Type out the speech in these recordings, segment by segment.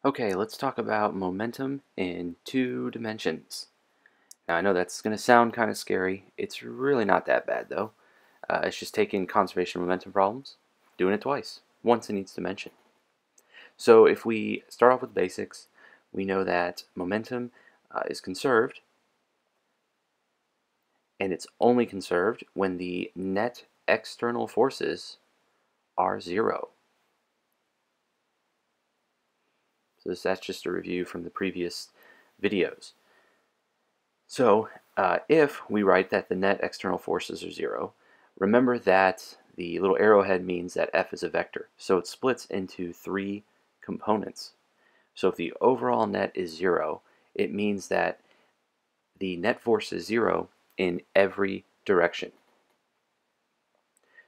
Okay, let's talk about momentum in two dimensions. Now, I know that's going to sound kind of scary. It's really not that bad, though. It's just taking conservation momentum problems, doing it twice, once in each dimension. So if we start off with basics, we know that momentum is conserved, and it's only conserved when the net external forces are zero. So that's just a review from the previous videos. So if we write that the net external forces are zero, remember that the little arrowhead means that F is a vector. So it splits into three components. So if the overall net is zero, it means that the net force is zero in every direction.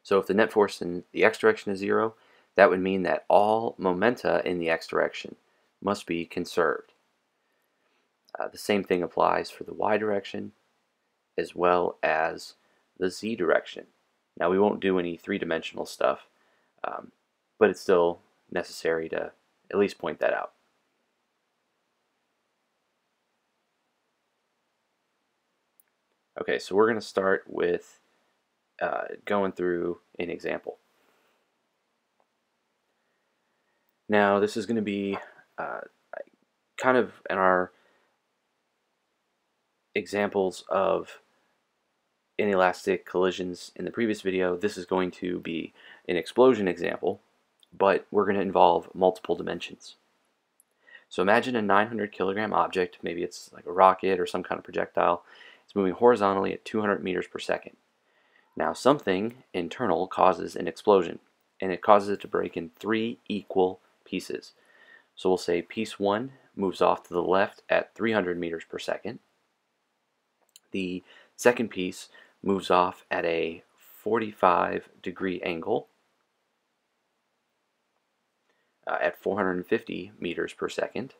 So if the net force in the x direction is zero, that would mean that all momenta in the x direction must be conserved. The same thing applies for the y direction as well as the z direction. Now we won't do any three-dimensional stuff, but it's still necessary to at least point that out. Okay, so we're going to start with going through an example. Now this is going to be kind of in our examples of inelastic collisions in the previous video. This is going to be an explosion example, but we're going to involve multiple dimensions. So imagine a 900 kilogram object, maybe it's like a rocket or some kind of projectile. It's moving horizontally at 200 meters per second. Now something internal causes an explosion, and it causes it to break in three equal pieces. So we'll say piece 1 moves off to the left at 300 meters per second. The second piece moves off at a 45-degree angle at 450 meters per second.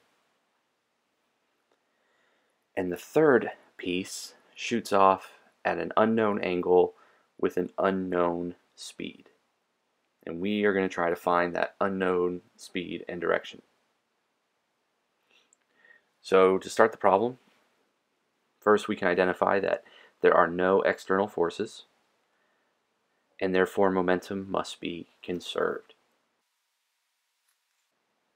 And the third piece shoots off at an unknown angle with an unknown speed. And we are going to try to find that unknown speed and direction. So to start the problem, first we can identify that there are no external forces, and therefore momentum must be conserved.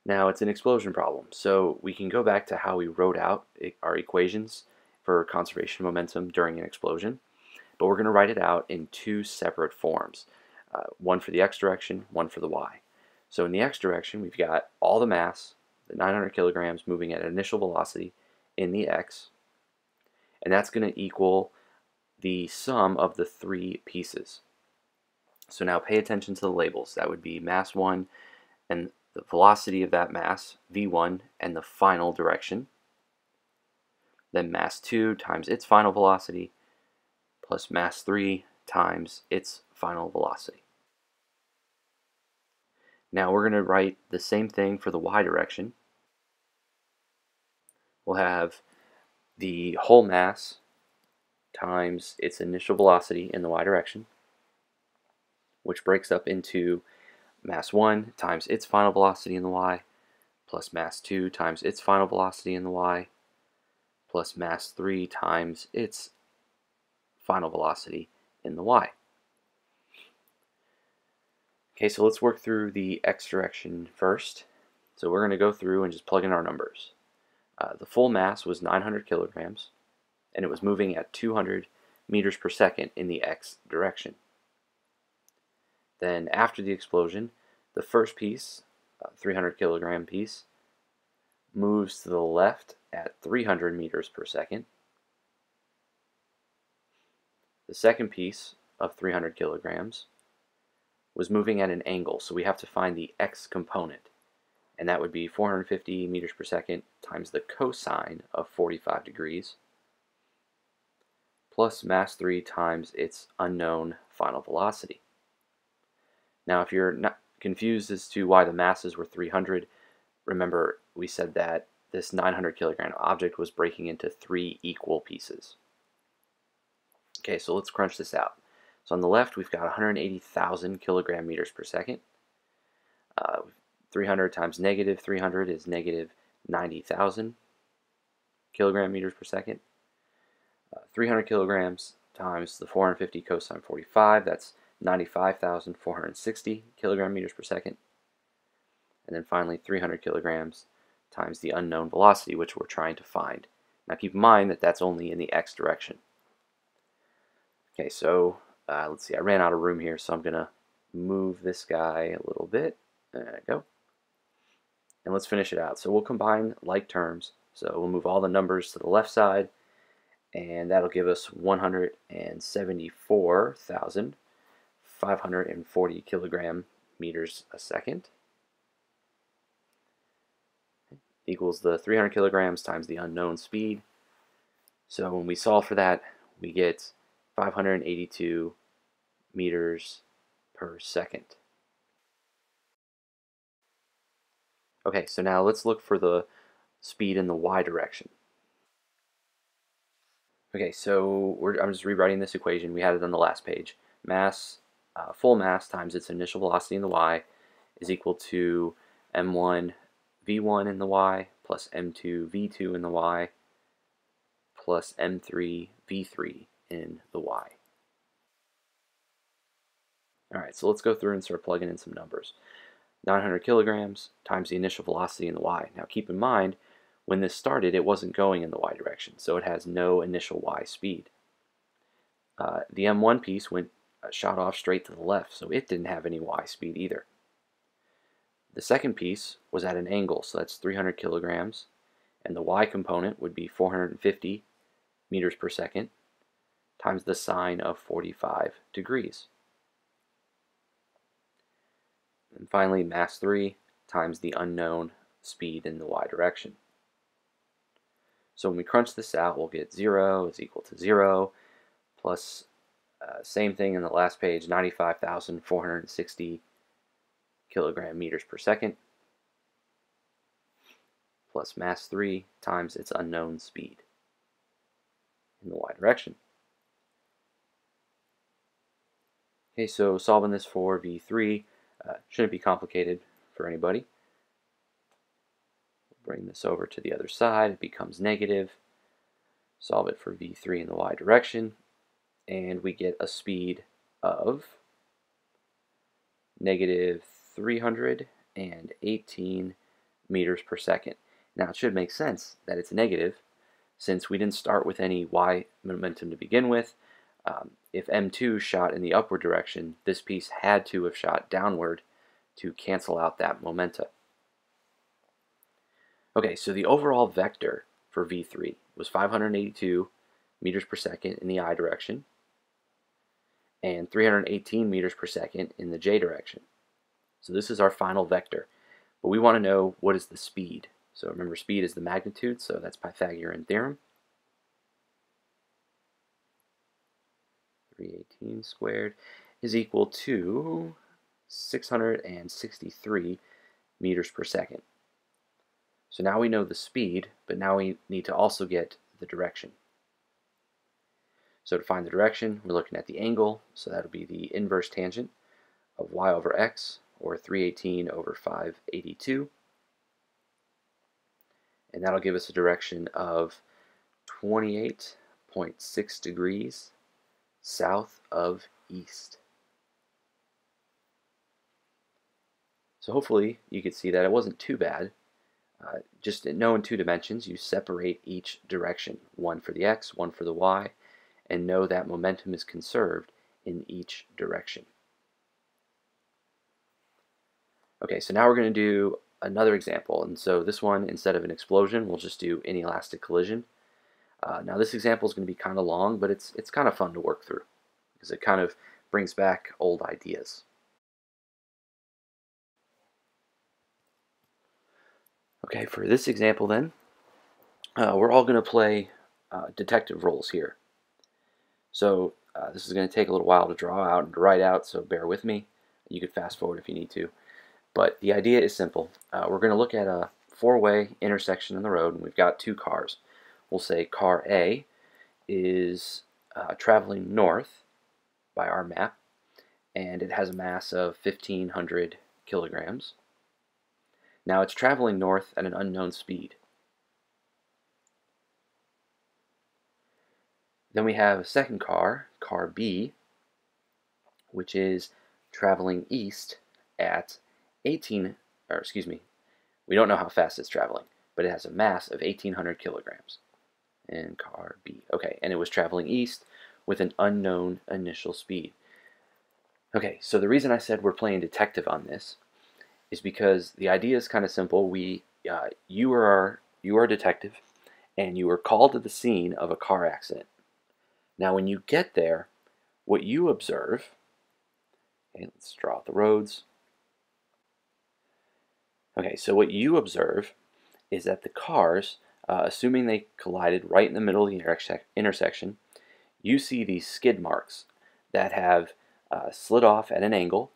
Now it's an explosion problem, so we can go back to how we wrote out our equations for conservation of momentum during an explosion, but we're going to write it out in two separate forms, one for the x direction, one for the y. So in the x direction, we've got all the mass, the 900 kilograms, moving at initial velocity in the x, and that's going to equal the sum of the three pieces. So now pay attention to the labels. That would be mass 1 and the velocity of that mass, v1, and the final direction. Then mass 2 times its final velocity plus mass 3 times its final velocity. Now we're going to write the same thing for the y direction. We'll have the whole mass times its initial velocity in the y direction, which breaks up into mass 1 times its final velocity in the y, plus mass 2 times its final velocity in the y, plus mass 3 times its final velocity in the y. Okay, so let's work through the x direction first. So we're going to go through and just plug in our numbers. The full mass was 900 kilograms, and it was moving at 200 meters per second in the x direction. Then after the explosion, the first piece, 300 kilogram piece, moves to the left at 300 meters per second. The second piece of 300 kilograms was moving at an angle, so we have to find the x component, and that would be 450 meters per second times the cosine of 45 degrees plus mass 3 times its unknown final velocity. Now if you're not confused as to why the masses were 300, remember we said that this 900 kilogram object was breaking into three equal pieces. Okay, so let's crunch this out. So on the left we've got 180,000 kilogram meters per second. 300 times negative 300 is negative 90,000 kilogram meters per second. 300 kilograms times the 450 cosine 45, that's 95,460 kilogram meters per second. And then finally 300 kilograms times the unknown velocity, which we're trying to find. Now keep in mind that that's only in the x direction. Okay, so let's see, I ran out of room here, so I'm going to move this guy a little bit. There we go. And let's finish it out. So we'll combine like terms. So we'll move all the numbers to the left side, and that'll give us 174,540 kilogram meters a second equals the 300 kilograms times the unknown speed. So when we solve for that, we get 582 meters per second. Okay, so now let's look for the speed in the y direction. Okay, so I'm just rewriting this equation. We had it on the last page. Mass, full mass times its initial velocity in the y is equal to m1 v1 in the y plus m2 v2 in the y plus m3 v3 in the y. Alright, so let's go through and start plugging in some numbers. 900 kilograms times the initial velocity in the y. Now keep in mind, when this started, it wasn't going in the y direction, so it has no initial y speed. The m1 piece shot off straight to the left, so it didn't have any y speed either. The second piece was at an angle, so that's 300 kilograms, and the y component would be 450 meters per second times the sine of 45 degrees. And finally, mass 3 times the unknown speed in the y direction. So when we crunch this out, we'll get 0 is equal to 0 plus same thing in the last page, 95,460 kilogram meters per second plus mass 3 times its unknown speed in the y direction. Okay, so solving this for V3 shouldn't be complicated for anybody. Bring this over to the other side, it becomes negative. Solve it for V3 in the y direction, and we get a speed of negative 318 meters per second. Now it should make sense that it's negative since we didn't start with any y momentum to begin with. If m2 shot in the upward direction, this piece had to have shot downward to cancel out that momentum. Okay, so the overall vector for V3 was 582 meters per second in the I direction and 318 meters per second in the J direction. So this is our final vector, but we want to know what is the speed. So remember, speed is the magnitude, so that's Pythagorean theorem. 318 squared is equal to 663 meters per second. So now we know the speed, but now we need to also get the direction. So to find the direction, we're looking at the angle, so that'll be the inverse tangent of y over x, or 318 over 582. And that'll give us a direction of 28.6 degrees south of east. So hopefully you could see that it wasn't too bad. Just know in 2 dimensions you separate each direction, one for the x, one for the y, and know that momentum is conserved in each direction. Okay, so now we're going to do another example, and so this one, instead of an explosion, we'll just do inelastic collision. Now this example is going to be kind of long, but it's kind of fun to work through because it kind of brings back old ideas. Okay, for this example then, we're all going to play detective roles here. So this is going to take a little while to draw out and to write out, so bear with me. You could fast forward if you need to. But the idea is simple. We're going to look at a 4-way intersection on the road, and we've got 2 cars. We'll say car A is traveling north by our map, and it has a mass of 1,500 kilograms. Now it's traveling north at an unknown speed. Then we have a second car, car B, which is traveling east at 18, or excuse me, we don't know how fast it's traveling, but it has a mass of 1,800 kilograms. And car B, okay, and it was traveling east with an unknown initial speed. Okay, so the reason I said we're playing detective on this is because the idea is kind of simple. You are a detective, and you are called to the scene of a car accident. Now, when you get there, what you observe, okay, let's draw out the roads. Okay, so what you observe is that the cars, assuming they collided right in the middle of the intersection, you see these skid marks that have slid off at an angle.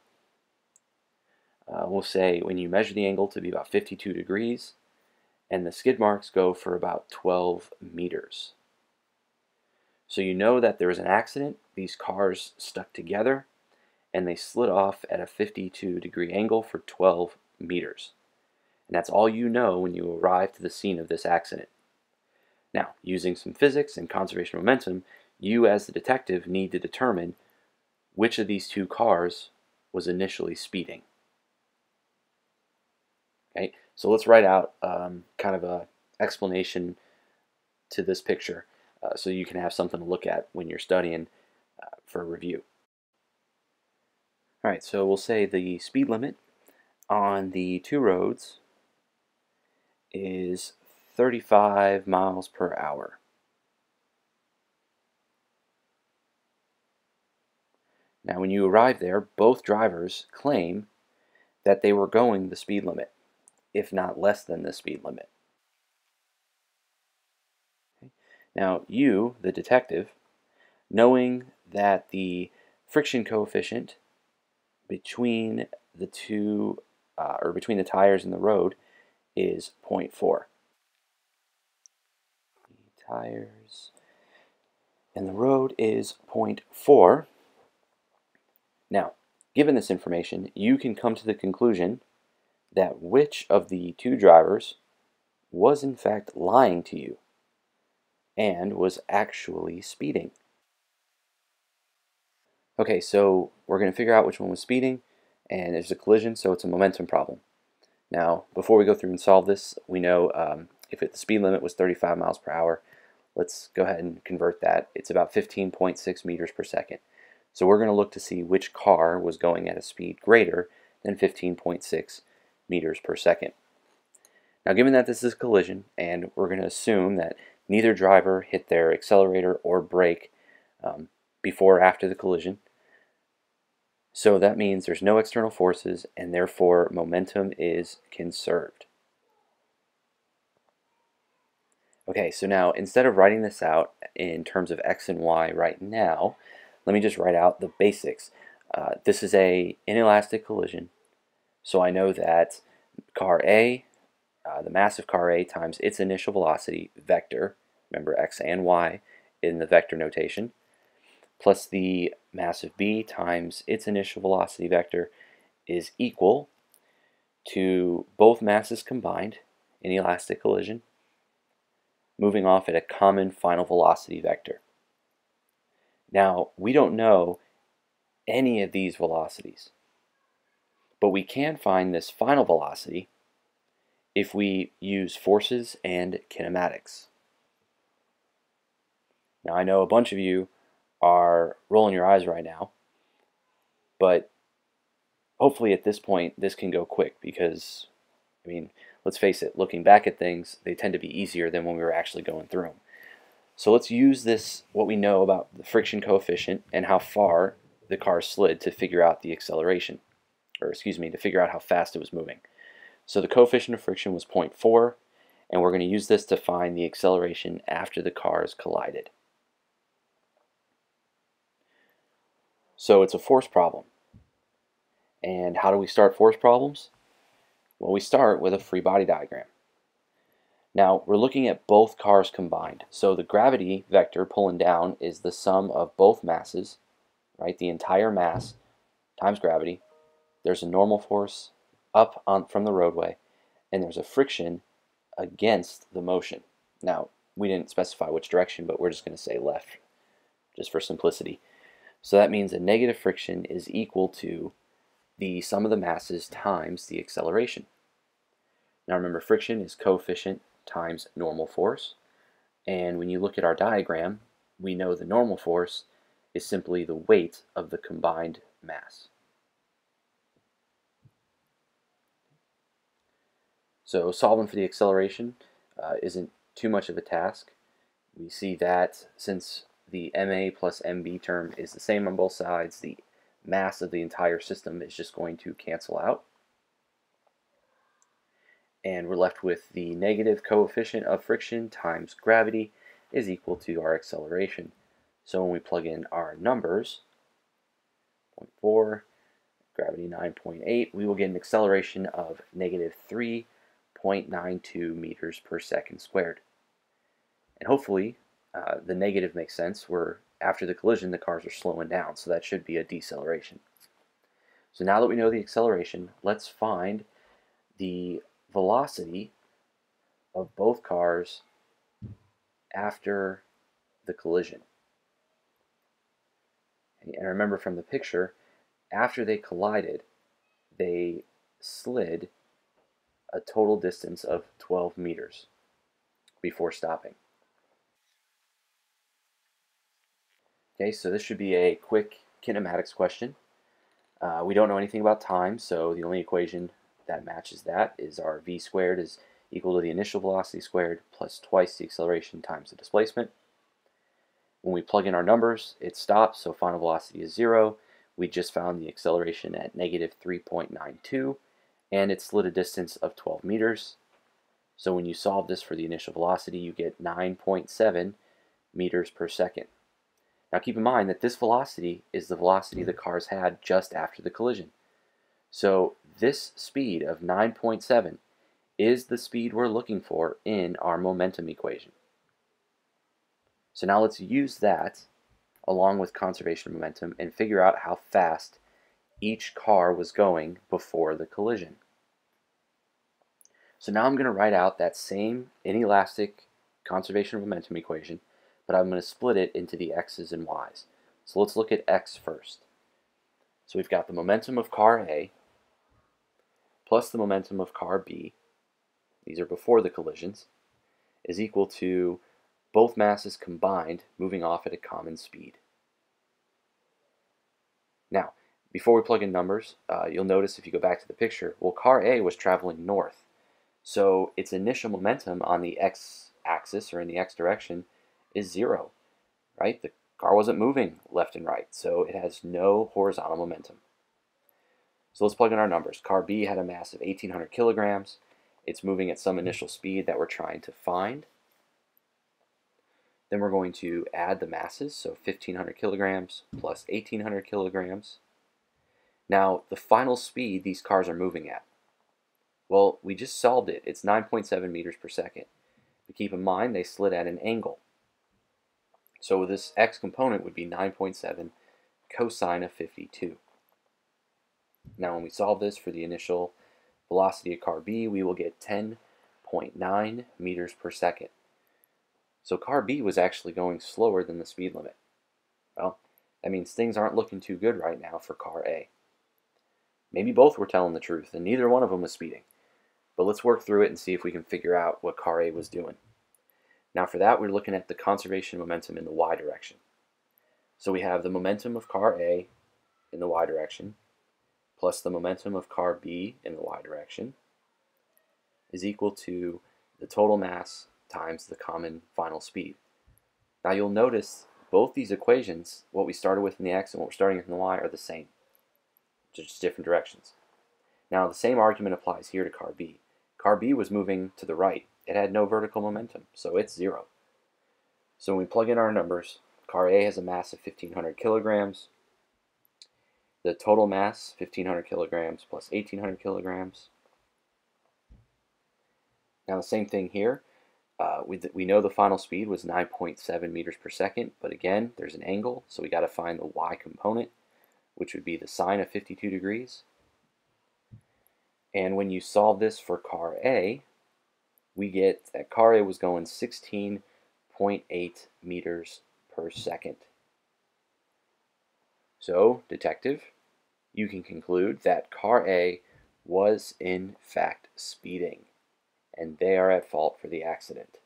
We'll say when you measure the angle to be about 52 degrees, and the skid marks go for about 12 meters. So you know that there was an accident, these cars stuck together, and they slid off at a 52-degree angle for 12 meters. And that's all you know when you arrive to the scene of this accident. Now, using some physics and conservation of momentum, you as the detective need to determine which of these two cars was initially speeding. Okay, so let's write out kind of a explanation to this picture so you can have something to look at when you're studying for review. All right, so we'll say the speed limit on the two roads is 35 miles per hour. Now, when you arrive there, both drivers claim that they were going the speed limit, if not less than the speed limit. Okay. Now, you, the detective, knowing that the friction coefficient between the two, or between the tires and the road, is 0.4. The tires and the road is 0.4. Now, given this information, you can come to the conclusion that which of the two drivers was in fact lying to you and was actually speeding. Okay, so we're going to figure out which one was speeding, and there's a collision, so it's a momentum problem. Now, before we go through and solve this, we know if the speed limit was 35 miles per hour, let's go ahead and convert that. It's about 15.6 meters per second. So we're going to look to see which car was going at a speed greater than 15.6 meters per second. Now, given that this is a collision, and we're going to assume that neither driver hit their accelerator or brake before or after the collision, so that means there's no external forces, and therefore momentum is conserved. Okay, so now instead of writing this out in terms of x and y right now, let me just write out the basics. This is an inelastic collision, so I know that car A, the mass of car A times its initial velocity vector, remember x and y in the vector notation, plus the mass of B times its initial velocity vector is equal to both masses combined in elastic collision, moving off at a common final velocity vector. Now, we don't know any of these velocities, but we can find this final velocity if we use forces and kinematics. Now, I know a bunch of you are rolling your eyes right now, but hopefully at this point this can go quick because, I mean, let's face it, looking back at things, they tend to be easier than when we were actually going through them. So let's use this, what we know about the friction coefficient and how far the car slid to figure out the acceleration, or excuse me, to figure out how fast it was moving. So the coefficient of friction was 0.4, and we're going to use this to find the acceleration after the cars collided. So it's a force problem. And how do we start force problems? Well, we start with a free body diagram. Now, we're looking at both cars combined. So the gravity vector pulling down is the sum of both masses, right? The entire mass times gravity. There's a normal force up from the roadway, and there's a friction against the motion. Now, we didn't specify which direction, but we're just going to say left, just for simplicity. So that means a negative friction is equal to the sum of the masses times the acceleration. Now remember, friction is coefficient times normal force. And when you look at our diagram, we know the normal force is simply the weight of the combined mass. So solving for the acceleration isn't too much of a task. We see that since the MA plus MB term is the same on both sides, the mass of the entire system is just going to cancel out. And we're left with the negative coefficient of friction times gravity is equal to our acceleration. So when we plug in our numbers, 0.4, gravity 9.8, we will get an acceleration of negative 3.92 meters per second squared. And hopefully the negative makes sense. After the collision, the cars are slowing down, so that should be a deceleration. So now that we know the acceleration, let's find the velocity of both cars after the collision. And remember from the picture, after they collided, they slid a total distance of 12 meters before stopping. Okay, so this should be a quick kinematics question. We don't know anything about time, so the only equation that matches that is our v squared is equal to the initial velocity squared plus twice the acceleration times the displacement. When we plug in our numbers, it stops, so final velocity is 0. We just found the acceleration at negative 3.92, and it slid a distance of 12 meters. So when you solve this for the initial velocity, you get 9.7 meters per second. Now keep in mind that this velocity is the velocity the cars had just after the collision. So this speed of 9.7 is the speed we're looking for in our momentum equation. So now let's use that along with conservation of momentum and figure out how fast each car was going before the collision. So now I'm going to write out that same inelastic conservation of momentum equation, but I'm going to split it into the x's and y's. So let's look at x first. So we've got the momentum of car A plus the momentum of car B, these are before the collisions, is equal to both masses combined moving off at a common speed. Now, before we plug in numbers, you'll notice if you go back to the picture, well, car A was traveling north. So its initial momentum on the x-axis, or in the x direction, is 0, right? The car wasn't moving left and right, so it has no horizontal momentum. So let's plug in our numbers. Car B had a mass of 1,800 kilograms. It's moving at some initial speed that we're trying to find. Then we're going to add the masses, so 1,500 kilograms plus 1,800 kilograms. Now, the final speed these cars are moving at, well, we just solved it. It's 9.7 meters per second. But keep in mind, they slid at an angle. So this x component would be 9.7 cosine of 52. Now, when we solve this for the initial velocity of car B, we will get 10.9 meters per second. So car B was actually going slower than the speed limit. Well, that means things aren't looking too good right now for car A. Maybe both were telling the truth and neither one of them was speeding. But let's work through it and see if we can figure out what car A was doing. Now for that, we're looking at the conservation momentum in the y direction. So we have the momentum of car A in the y direction plus the momentum of car B in the y direction is equal to the total mass times the common final speed. Now you'll notice both these equations, what we started with in the x and what we're starting with in the y, are the same, just different directions. Now the same argument applies here to car B. Car B was moving to the right. It had no vertical momentum, so it's 0. So when we plug in our numbers, car A has a mass of 1,500 kilograms. The total mass, 1,500 kilograms plus 1,800 kilograms. Now the same thing here. We know the final speed was 9.7 meters per second, but again, there's an angle, so we got to find the y component, which would be the sine of 52 degrees. And when you solve this for car A, we get that car A was going 16.8 meters per second. So, detective, you can conclude that car A was in fact speeding, and they are at fault for the accident.